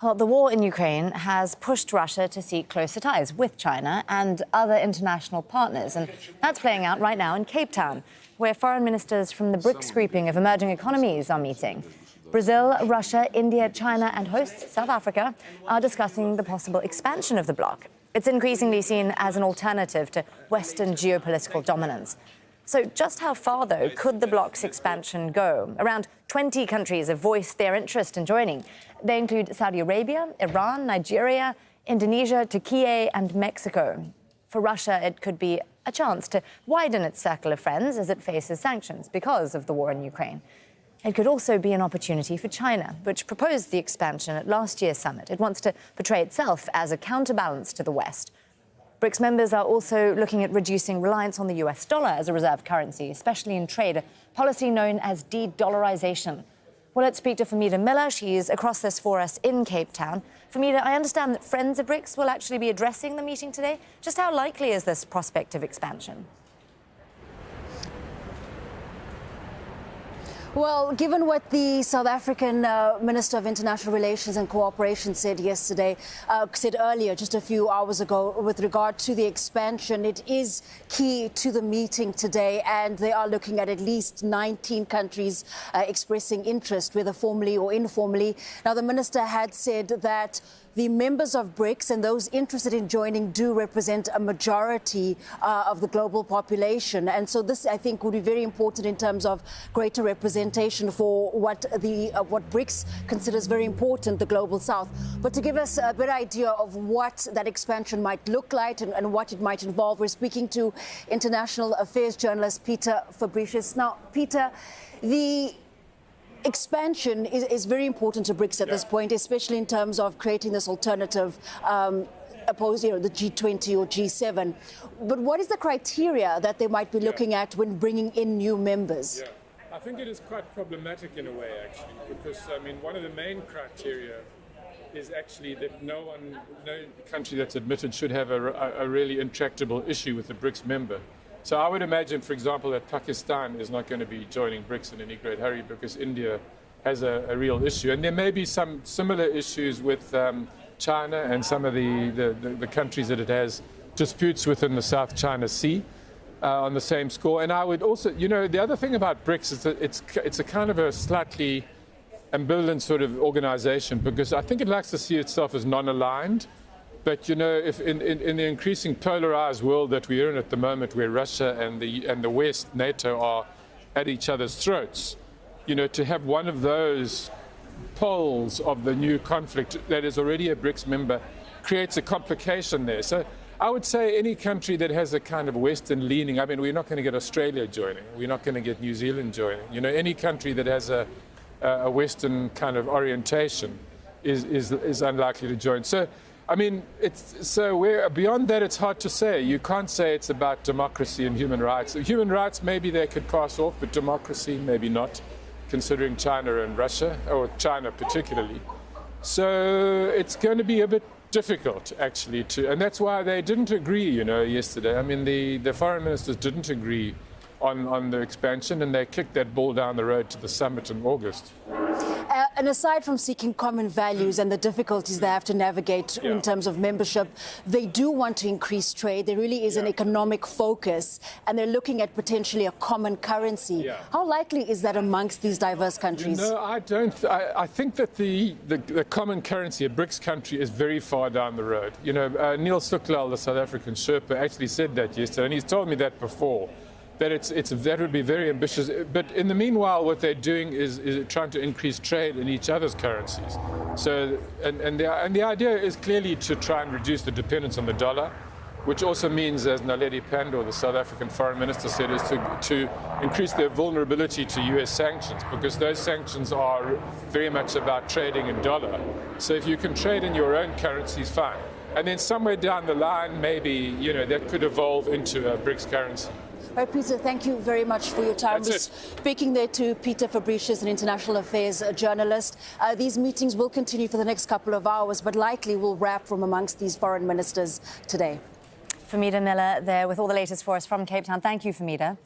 Well, the war in Ukraine has pushed Russia to seek closer ties with China and other international partners. And that's playing out right now in Cape Town, where foreign ministers from the BRICS grouping of emerging economies are meeting. Brazil, Russia, India, China and host South Africa are discussing the possible expansion of the bloc. It's increasingly seen as an alternative to Western geopolitical dominance. So just how far, though, could the bloc's expansion go? Around 20 countries have voiced their interest in joining. They include Saudi Arabia, Iran, Nigeria, Indonesia, Turkey and Mexico. For Russia, it could be a chance to widen its circle of friends as it faces sanctions because of the war in Ukraine. It could also be an opportunity for China, which proposed the expansion at last year's summit. It wants to portray itself as a counterbalance to the West. BRICS members are also looking at reducing reliance on the US dollar as a reserve currency, especially in trade, a policy known as de-dollarization. Well, let's speak to Fahmida Miller. She's across this for us in Cape Town. Fahmida, I understand that friends of BRICS will actually be addressing the meeting today. Just how likely is this prospect of expansion? Well, given what the South African Minister of International Relations and Cooperation said earlier, just a few hours ago, with regard to the expansion, it is key to the meeting today, and they are looking at least 19 countries expressing interest, whether formally or informally. Now, the minister had said that the members of BRICS and those interested in joining do represent a majority of the global population. And so this, I think, would be very important in terms of greater representation for what BRICS considers very important, the global south. But to give us a better idea of what that expansion might look like and what it might involve, we're speaking to international affairs journalist Peter Fabricius. Now, Peter, the expansion is very important to BRICS at this point, especially in terms of creating this alternative opposed, the G20 or G7. But what is the criteria that they might be looking at when bringing in new members? I think it is quite problematic in a way, actually, because, one of the main criteria is actually that no country that's admitted should have a really intractable issue with the BRICS member. So I would imagine, for example, that Pakistan is not going to be joining BRICS in any great hurry because India has a real issue. And there may be some similar issues with China and some of the countries that it has disputes within the South China Sea on the same score. And I would also, the other thing about BRICS is that it's a kind of a slightly ambivalent sort of organization because I think it likes to see itself as non-aligned. But, if in the increasing polarized world that we're in at the moment, where Russia and the West, NATO, are at each other's throats, to have one of those poles of the new conflict that is already a BRICS member creates a complication there. So I would say any country that has a kind of Western leaning, we're not going to get Australia joining. We're not going to get New Zealand joining. Any country that has a Western kind of orientation is unlikely to join. So beyond that, it's hard to say. You can't say it's about democracy and human rights. Human rights, maybe they could pass off, but democracy, maybe not, considering China and Russia, or China particularly. So it's going to be a bit difficult, actually, and that's why they didn't agree, yesterday. The foreign ministers didn't agree on the expansion, and they kicked that ball down the road to the summit in August. And aside from seeking common values and the difficulties they have to navigate in terms of membership, they do want to increase trade. There really is an economic focus, and they're looking at potentially a common currency. How likely is that amongst these diverse countries? No, I don't. I think that the common currency, a BRICS country, is very far down the road. Neil Suklal, the South African Sherpa, actually said that yesterday, and he's told me that before. That that would be very ambitious. But in the meanwhile, what they're doing is trying to increase trade in each other's currencies. So, and the idea is clearly to try and reduce the dependence on the dollar, which also means, as Naledi Pandor, the South African foreign minister, said, is to increase their vulnerability to US sanctions, because those sanctions are very much about trading in dollar. So if you can trade in your own currencies, fine. And then somewhere down the line, maybe, that could evolve into a BRICS currency. Right, Peter, thank you very much for your time. Speaking there to Peter Fabricius, an international affairs journalist. These meetings will continue for the next couple of hours, but likely will wrap from amongst these foreign ministers today. Fahmida Miller there with all the latest for us from Cape Town. Thank you, Fahmida.